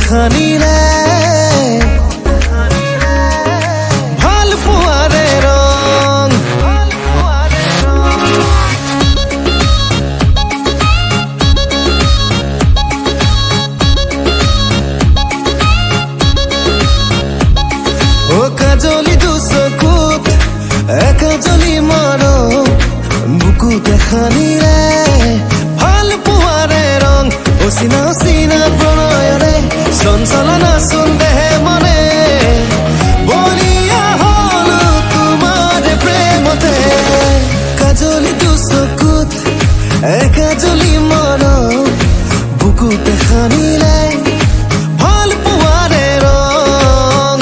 খানিলে ভাল পোৱাৰে ৰং ও কাজলি দুচকুত একাজলি মৰম বুকুতে খানিলে ভাল পোৱাৰে ৰং অচিনা অচিনা প্ৰণয়ৰে চঞ্চলনা চোন দেহে মনে বলিয়া হলো তোমাৰ প্ৰেমতে কাজলি দুচকুত একাজলি মৰম বুকুতে খানিলে ভাল পোৱাৰে ৰং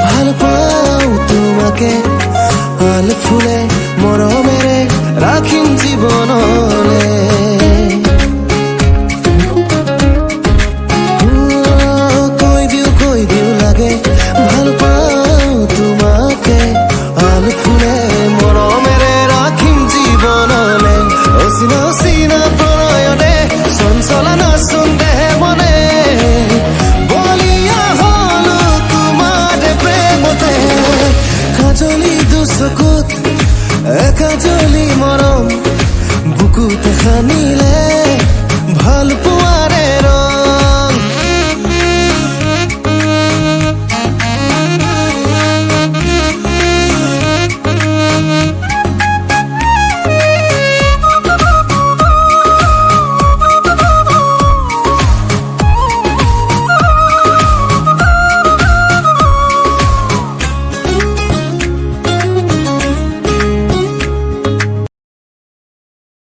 ভাল পাওঁ তোমাকে ভাল ফুলে মৰমেৰে ৰাখিম জীৱনলে কৈ দিও লাগে ভাল পাওঁ তোমাকে ভাল ফুলে মৰমেৰে ৰাখিম জীৱনলে অচিনা অচিনা প্ৰণয়তে চঞ্চলনা চোন দেহে মনে কাজলি দুচকুত